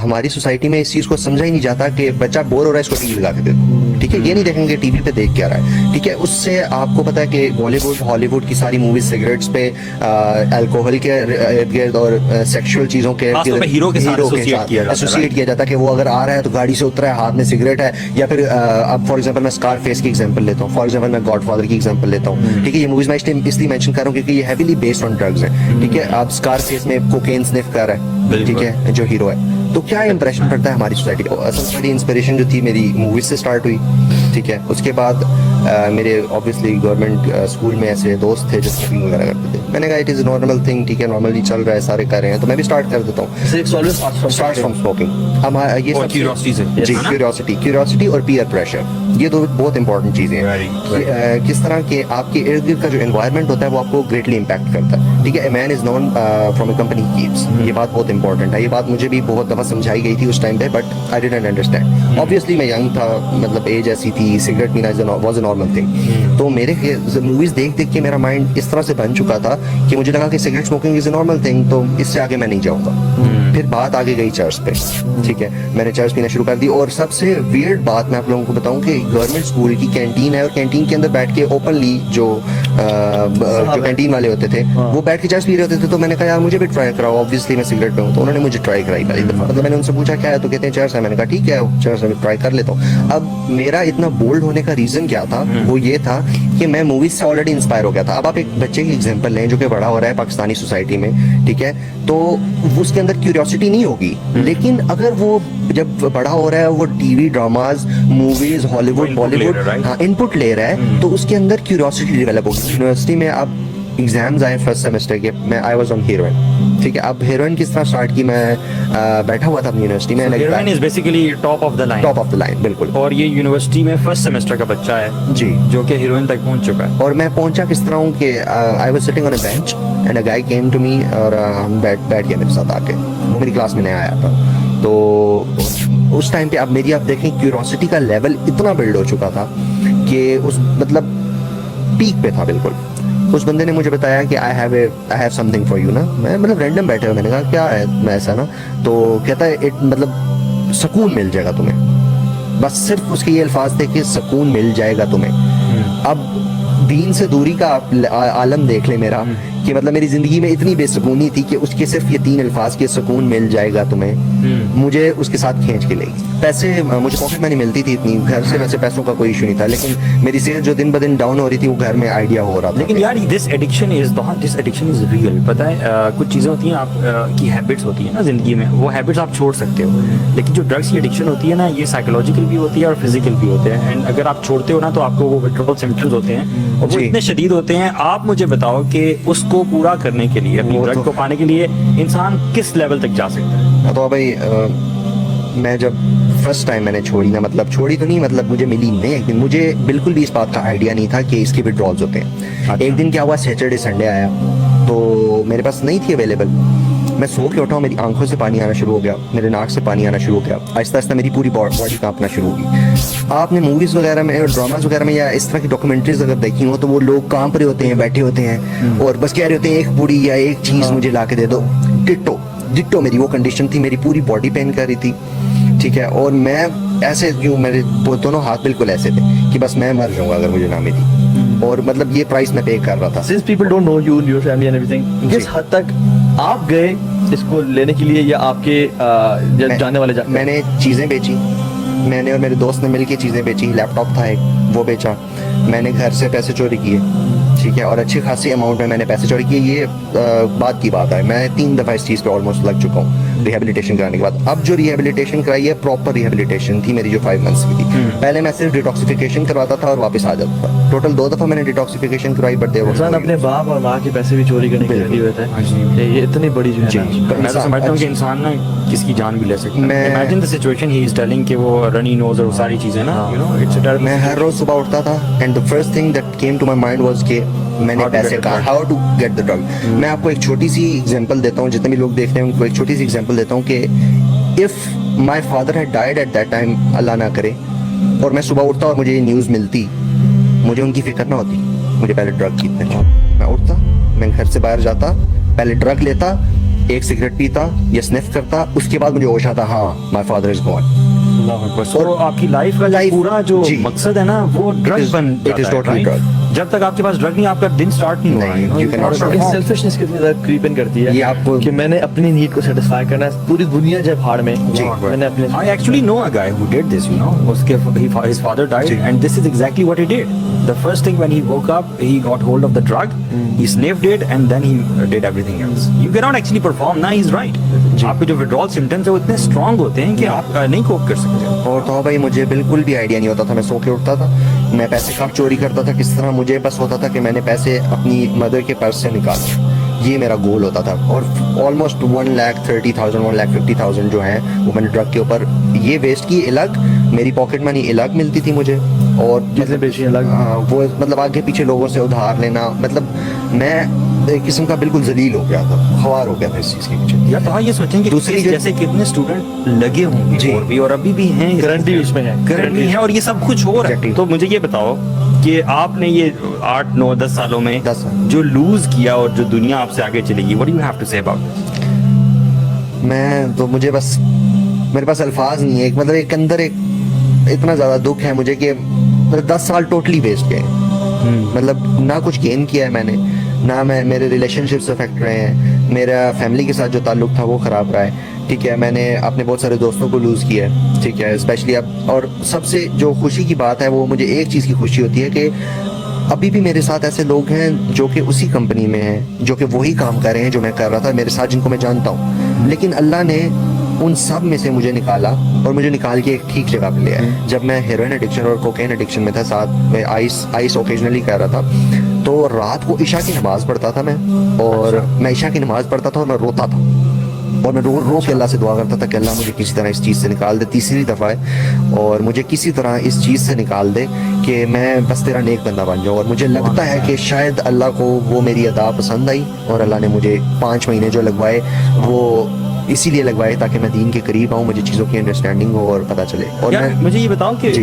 हमारी सोसाइटी में इस चीज को समझा ही नहीं जाता कि बच्चा बोर हो रहा है, इसको टीवी लगा के दे दो, ठीक है। ये नहीं देखेंगे टीवी पे देख क्या रहा है, ठीक है। उससे आपको पता है कि बॉलीवुड हॉलीवुड की सारी मूवीज सिगरेट्स पे, अल्कोहल के इर्द गिर्द और सेक्सुअल चीजों के हीरो के साथ एसोसिएट किया जाता है कि वो अगर आ रहा है तो गाड़ी से उतरा है, हाथ में सिगरेट है, या फिर अब फॉर एग्जांपल मैं स्कारफेस की एग्जांपल लेता हूँ, फॉर एग्जांपल मैं गॉडफादर की एग्जांपल लेता हूँ, ठीक है। ये मूवीज मैं इसलिए मेंशन कर रहा हूँ क्योंकि ये हेवीली बेस्ड ऑन ड्रग्स है, ठीक है। अब स्कारफेस में कोकेन स्निफ कर रहा है, ठीक है, जो हीरो है, तो क्या इंप्रेशन पड़ता है हमारी सोसाइटी को। असल में इंस्पिरेशन जो थी मेरी मूवीज से स्टार्ट हुई, ठीक है। उसके बाद मेरे ऑब्वियसली गवर्नमेंट स्कूल में ऐसे दोस्त थे जो स्मोकिंग वगैरह करते थे। मैंने कहा इट इज नॉर्मल थिंग, ठीक है, नॉर्मली चल रहा है, सारे कर रहे हैं, तो मैं भी स्टार्ट कर देता हूँ। Start from smoking. हमारा ये क्यूरियोसिटी और पीयर प्रेशर, ये दो बहुत इंपॉर्टेंट चीजें हैं। किस तरह के आपके इर्द गिर्द का जो एनवायरनमेंट होता है वो आपको ग्रेटली इम्पैक्ट करता है, ठीक है। Man is known from A company keeps, ये बात बहुत इंपॉर्टेंट है। ये बात मुझे भी बहुत दफा समझाई गई थी उस टाइम पे, but I didn't understand. Obviously मैं यंग था, मतलब एज ऐसी थी, सिगरेट पीना वाज अ नॉर्मल थिंग। तो मेरे मूवीज देख देख के मेरा माइंड इस तरह से बन चुका था कि मुझे लगा कि cigarette smoking is a normal thing, तो इससे आगे मैं नहीं जाऊंगा। फिर बात आगे गई चर्च पे, ठीक है, मैंने चर्च पीना शुरू कर दी। और सबसे वियर्ड बात मैं आप लोगों को बताऊं कि गवर्नमेंट स्कूल की कैंटीन है, और कैंटीन के अंदर बैठ के ओपनली जो कैंटीन वाले होते थे वो बैठ के चर्च पी रहे होते थे। तो मैंने कहा यार मुझे भी ट्राई कराओ, ऑब्वियसली मैं सिगरेट पे हूँ, तो उन्होंने मुझे ट्राई कराई पहली दफा। मतलब मैंने उनसे पूछा क्या है, तो कहते हैं चर्च है। मैंने कहा ठीक है, चर्च में ट्राई कर लेता हूँ। अब मेरा इतना बोल्ड होने का रीजन क्या था, वो ये था कि मैं मूवीज से ऑलरेडी इंस्पायर हो गया था। अब आप एक बच्चे की एग्जांपल लें जो कि बड़ा हो रहा है पाकिस्तानी सोसाइटी में, ठीक है, तो उसके अंदर क्यूरियोसिटी नहीं होगी, लेकिन अगर वो जब बड़ा हो रहा है वो TV dramas, movies, Hollywood, Bollywood, हाँ, इनपुट ले रहा है, तो उसके अंदर क्यूरियोसिटी डेवलप होगी। यूनिवर्सिटी में अब एग्जाम्स आए फर्स्ट सेमेस्टर के, मैं आई वाज ऑन हेरोइन, ठीक है। अब हेरोइन किस तरह स्टार्ट की, मैं बैठा हुआ था अपनी यूनिवर्सिटी में। Heroin is basically top of the line, बिल्कुल। और ये यूनिवर्सिटी में फर्स्ट सेमेस्टर का बच्चा है जी, जो कि हेरोइन तक पहुंच चुका है। और मैं पहुंचा किस तरह हूँ कि I was sitting on a bench and a guy came to me, और हम बैठ गया मेरे साथ आके, वो मेरी क्लास में नया आया था। तो उस टाइम पे अब मेरी आप देखें क्यूरियोसिटी का लेवल इतना बिल्ड हो चुका था कि उस मतलब पीक पे था बिल्कुल। उस बंदे ने मुझे बताया कि I have something for you ना। मैं मतलब रैंडम बैठे हुए, मैंने कहा क्या है, मैं ऐसा ना, तो कहता है इट मतलब सुकून मिल जाएगा तुम्हें। बस सिर्फ उसके ये अल्फाज थे कि सुकून मिल जाएगा तुम्हें। अब दीन से दूरी का आलम देख ले मेरा, कि मतलब मेरी जिंदगी में इतनी बेसुकूनी थी कि उसके सिर्फ ये 3 अल्फाज के सुकून मिल जाएगा तुम्हें, मुझे उसके साथ खींच के ले। पैसे मुझे पॉकेट मनी मिलती थी इतनी, घर से वैसे पैसों का कोई इशू नहीं था, लेकिन मेरी सेहत जो दिन ब दिन डाउन हो रही थी वो घर में आइडिया हो रहा था। लेकिन यार दिस एडिक्शन इज रियल। पता है कुछ चीज़ें होती हैं आप की हैबिट्स होती है ना जिंदगी में, वो हैबिट्स आप छोड़ सकते हो, लेकिन जो ड्रग्स की एडिक्शन होती है ना, ये साइकोलॉजिकल भी होती है और फिजिकल भी होते हैं। एंड अगर आप छोड़ते हो ना तो आपको वो विड्रॉल सिम्पटम्स होते हैं, और वो इतने शदीद होते हैं। आप मुझे बताओ कि उसको पूरा करने के लिए, अपनी ड्रग को पाने के लिए इंसान किस लेवल तक जा सकता है? तो भाई मैं जब फर्स्ट टाइम मैंने छोड़ी ना, मतलब छोड़ी तो नहीं, मतलब मुझे मिली नहीं एक दिन, मुझे बिल्कुल भी इस बात का आइडिया नहीं था कि इसके विड्रॉल्स होते हैं। अच्छा। एक दिन क्या हुआ, सैटरडे संडे आया तो मेरे पास नहीं थी अवेलेबल। मैं सो के उठा, मेरी आंखों से पानी आना शुरू हो गया, मेरे नाक से पानी आना शुरू हो गया, आहिस्ता आहिस्ता मेरी पूरी बॉडी कांपना शुरू होगी। आपने मूवीज वगैरह में और ड्रामाज वगैरह में या इस तरह की डॉक्यूमेंट्रीज अगर देखी हो तो वो लोग कांप रहे होते हैं, बैठे होते हैं और बस कह रहे होते हैं एक पूरी या एक चीज मुझे ला के दे दो। डिट्टो मेरी वो कंडीशन थी, मेरी पूरी बॉडी पेन कर रही थी, ठीक है। और मैं ऐसे यूँ, मेरे दोनों हाथ बिल्कुल ऐसे थे कि बस मैं मर जाऊंगा अगर मुझे ना मिली, और मतलब ये प्राइस मैं पे कर रहा था। Since people don't know you, your family and everything, किस हद तक आप गए इसको लेने के लिए, या आपके जाने वाले मैंने चीज़ें बेची, मैंने और मेरे दोस्त ने मिलके चीज़ें बेची। लैपटॉप था एक, वो बेचा। मैंने घर से पैसे चोरी किए, ठीक है, और अच्छी खासी अमाउंट में मैंने पैसे चोरी किए। ये बात की बात है, मैं 3 दफ़ा इस चीज़ पे ऑलमोस्ट लग चुका हूँ रिहेबिलिटेशन कराने के बाद। अब जो रिहेबिलिटेशन कराई है प्रॉपर रिहेबिलिटेशन थी मेरी, जो 5 मंथ्स की थी। पहले मैं सिर्फ डिटॉक्सिफिकेशन करवाता था और वापस आ जाता था। टोटल 2 दफ़ा मैंने डिटॉक्सिफिकेशन करवाई, बट अपने बाप और माँ के पैसे भी चोरी करने के लिए हुए थे। ये इतनी बड़ी जो है, मैं तो समझता हूँ कि इंसान ना किसकी जान भी ले सकता है। Imagine the situation he is telling कि वो रनी नोज और सारी चीजें ना, यू नो, इट्स अ मैं हर रोज सुबह उठता था and the first thing that came to my mind was कि मैंने पैसे कहा, how to get the drug. मैं आपको एक छोटी सी एग्जांपल देता हूँ, जितने भी लोग देख रहे हैं उनको एक छोटी सी एग्जांपल देता हूँ कि if my father had died at that time, अल्लाह ना करे, और मैं सुबह उठता और मुझे ये न्यूज़ मिलती, मुझे उनकी फिक्र ना होती। मुझे पहले ड्रग की, मैं उठता, मैं घर से बाहर जाता, पहले ड्रग लेता, एक सिगरेट पीता या स्निफ करता, उसके बाद मुझे होश आता, हाँ माय फादर इज गॉन। और आपकी लाइफ का Life- पूरा जो जी। मकसद है ना वो ड्रग is- बन it is जाता है, totally right? drug. जब तक आपके पास ड्रग नहीं आपका दिन स्टार्ट नहीं होगा, नहीं, you cannot start. ये सेल्फिशनेस कितनी ज्यादा क्रीप इन करती है ये आपको- कि मैंने अपनी नीड को सेटिस्फाई करना है, पूरी दुनिया जब भाड़ में जी। मैंने अपने I actually know a guy who did this, you know. His father died, ji. and this is exactly what he did. The first thing when he woke up, he got hold of the drug, he sniffed it, and then he did everything else. You cannot actually perform. Now he's right. आपके जो withdrawal symptoms है वो इतने strong होते हैं कि आप नहीं cope कर सकते। और तो भाई मुझे बिल्कुल भी आइडिया नहीं होता था, मैं सो के उठता था, मैं पैसे कब चोरी करता था, किस तरह, मुझे बस होता था कि मैंने पैसे अपनी मदर के पर्स से निकाले, ये मेरा गोल होता था। और ऑलमोस्ट 1,30,000 1,50,000 जो है वो मैंने ड्रग के ऊपर ये वेस्ट की अलग, मेरी पॉकेट मनी अलग मिलती थी मुझे, और चीजें बेची अलग। हाँ, वो मतलब आगे पीछे लोगों से उधार लेना, मतलब मैं एक किस्म का बिल्कुल जलील हो गया था, ख्वार हो गया था इस चीज़ के पीछे। या तो हाँ ये सोचें कि दूसरी जो- जैसे कितने स्टूडेंट लगे होंगे जी। और भी और अभी भी हैं, Currently उसमें हैं। करंटली है और ये सब कुछ हो रहा है। Exactly. तो मुझे ये बताओ कि आपने ये 8 9 10 सालों में 10 साल। जो लूज किया और जो दुनिया आपसे आगे चलेगी, what do you have to say about? मैं तो मुझे बस मेरे पास अल्फाज नहीं है, मतलब एक अंदर एक इतना ज़्यादा दुख है मुझे कि मतलब 10 साल टोटली वेस्ट गए, मतलब ना कुछ गेन किया है मैंने, ना मैं मेरे रिलेशनशिप्स अफेक्ट रहे हैं, मेरा फैमिली के साथ जो ताल्लुक था वो ख़राब रहा है, ठीक है, मैंने अपने बहुत सारे दोस्तों को लूज़ किया है, ठीक है, स्पेशली अब। और सबसे जो खुशी की बात है वो मुझे एक चीज़ की खुशी होती है कि अभी भी मेरे साथ ऐसे लोग हैं जो कि उसी कंपनी में हैं, जो कि वही काम कर रहे हैं जो मैं कर रहा था, मेरे साथ जिनको मैं जानता हूँ, लेकिन अल्लाह ने उन सब में से मुझे निकाला और मुझे निकाल के एक ठीक जगह पे ले आया। जब मैं हेरोइन एडिक्शन और कोकेन एडिक्शन में था, साथ में आइस ओकेजनली कर रहा था, तो रात को इशा की नमाज़ पढ़ता था मैं, और मैं इशा की नमाज़ पढ़ता था और मैं रोता था, और मैं रो रो के अल्लाह से दुआ करता था कि अल्लाह मुझे किसी तरह इस चीज़ से निकाल दे, तीसरी दफ़ा है, और मुझे किसी तरह इस चीज़ से निकाल दे कि मैं बस तेरा नेक बंदा बन जाऊँ। और मुझे लगता है कि शायद अल्लाह को वो मेरी अदा पसंद आई, और अल्लाह ने मुझे 5 महीने जो लगवाए वो इसीलिए लगवाए ताकि मैं दीन के करीब आऊँ, मुझे चीज़ों की अंडरस्टैंडिंग हो और पता चले। और यार मैं मुझे ये बताओ कि जी।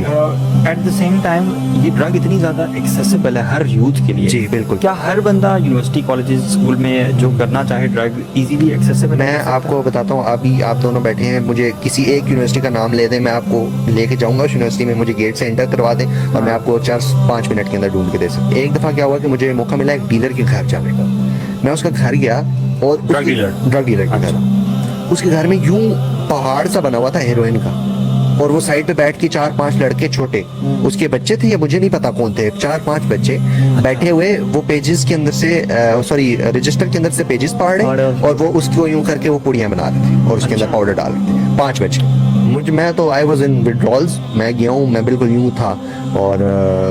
एट द सेम टाइम ये ड्रग इतनी ज़्यादा एक्सेसिबल है हर यूथ के लिए। जी, बिल्कुल। क्या हर बंदा यूनिवर्सिटी कॉलेजेस स्कूल में जो करना चाहे ड्रग इजीली एक्सेसिबल? मैं आपको बताता हूँ, अभी आप दोनों बैठे हैं, मुझे किसी एक यूनिवर्सिटी का नाम ले दें, मैं आपको लेके जाऊँगा उस यूनिवर्सिटी में, मुझे गेट से एंटर करवा दें और मैं आपको 4-5 मिनट के अंदर ढूंढ के दे सकता। एक दफ़ा क्या हुआ कि मुझे मौका मिला एक डीलर के घर जाने का, मैं उसका घर गया और ड्रग डीलर के घर, उसके घर में यूं पहाड़ सा बना हुआ था हेरोइन का, और वो साइड पे बैठ के 4-5 लड़के छोटे, उसके बच्चे थे या मुझे नहीं पता कौन थे, 4-5 बच्चे बैठे हुए, वो पेजेस के अंदर से सॉरी रजिस्टर के अंदर से पेजेस पढ़ रहे और वो उसको यूं करके वो पुड़ियाँ बना रहे थे और उसके अंदर पाउडर डाल रहे थे। 5 बच्चे। मैं तो आई वॉज इन विड्रॉल्स, मैं गया हूँ, मैं बिल्कुल यूं था, और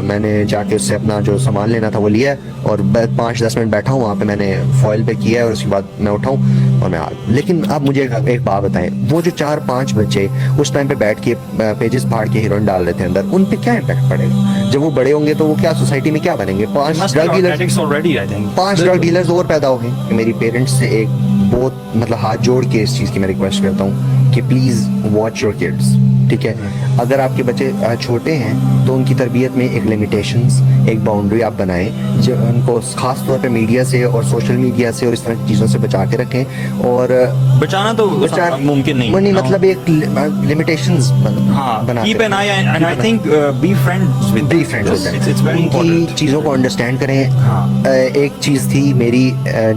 मैंने जाके उससे अपना जो सामान लेना था वो लिया, और 5-10 मिनट बैठा हूँ वहाँ पे, मैंने फॉइल पे किया और उसके बाद मैं उठाऊँ और मैं आ। लेकिन अब मुझे एक बात बताएं, वो जो 4-5 बच्चे उस टाइम पे बैठ के पेजेस फाड़ के हीरोइन डाल रहे थे अंदर, उन पे क्या इम्पैक्ट पड़ेगा? जब वो बड़े होंगे तो वो क्या सोसाइटी में क्या बनेंगे? 5 drug dealers already I think 5 drug dealers और पैदा हो गए। मेरी पेरेंट्स से एक बहुत मतलब हाथ जोड़ के इस चीज़ की मैं रिक्वेस्ट करता हूँ कि प्लीज़ वॉच योर किड्स, ठीक है? अगर आपके बच्चे छोटे हैं तो उनकी तरबियत में एक लिमिटेशंस, एक बाउंड्री आप बनाएं, जो उनको ख़ास तौर पे मीडिया से और सोशल मीडिया से और इस तरह की चीज़ों से बचा के रखें। और बचाना तो मुमकिन नहीं, नहीं मतलब एक लिमिटेशंस बना keep an I and I think be friends with its very important. चीज़ों को अंडरस्टैंड करें। हाँ। एक चीज़ थी मेरी,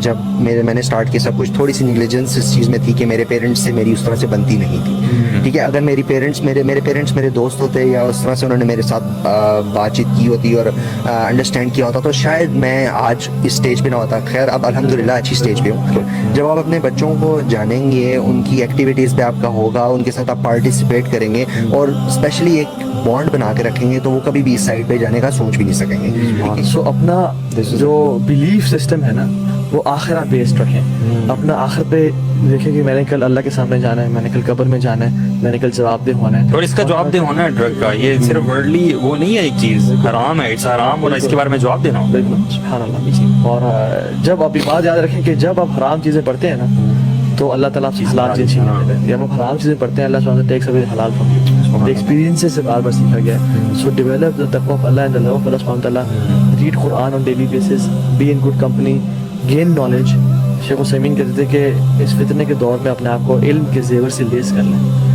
जब मैंने स्टार्ट किया सब कुछ, थोड़ी सी निग्लिजेंस इस चीज़ में थी कि मेरे पेरेंट्स से मेरी उस तरह से बनती नहीं थी, ठीक है? अगर मेरे पेरेंट्स मेरे दोस्त होते या उस तरह से उन्होंने मेरे साथ बातचीत की होती और अंडरस्टैंड किया होता तो शायद मैं आज इस स्टेज पे ना होता। खैर अब अल्हम्दुलिल्लाह अच्छी स्टेज पे हूँ। जब आप अपने बच्चों को जानेंगे, उनकी एक्टिविटीज़ पे आपका होगा, उनके साथ आप पार्टिसिपेट करेंगे और स्पेशली एक बॉन्ड बना के रखेंगे तो वो कभी भी इस साइड पे जाने का सोच भी नहीं सकेंगे। सो अपना जो बिलीफ सिस्टम है ना वो आखिरा बेस्ड रखें। अपना आखिर पे देखें कि मैंने कल अल्लाह के सामने जाना है, मैंने कल कब्र में जाना है, मैंने कल जवाबदेह होना है। और इसका जवाबदेह होना है ड्रग का, ये सिर्फ वर्डली वो नहीं है, एक चीज़ हराम है, इट्स हराम और इसके बारे में जवाब देना होगा। बिल्कुल, सुभान अल्लाह। और जब आप ये बात याद रखें कि जब आप हराम चीज़ें पढ़ते हैं ना तो अल्लाह ताला आपसे हलाल चीज़ें छीन लेते हैं। जब आप हराम चीज़ें पढ़ते हैं अल्लाह सुब्हानहू व तआला टेक्स अवे हलाल फ्रॉम यू। एक्सपीरियंसेस से बार-बार सीखा गया है। सो डेवलप द तक़वा ऑफ अल्लाह एंड द लव ऑफ अल्लाह सुब्हानहू व तआला, read Quran on daily basis, be in good company, gain knowledge, शेख हुसैमीन कहते थे कि इस फितने के दौर में अपने आप को इल्म के जेवर से लेस कर लें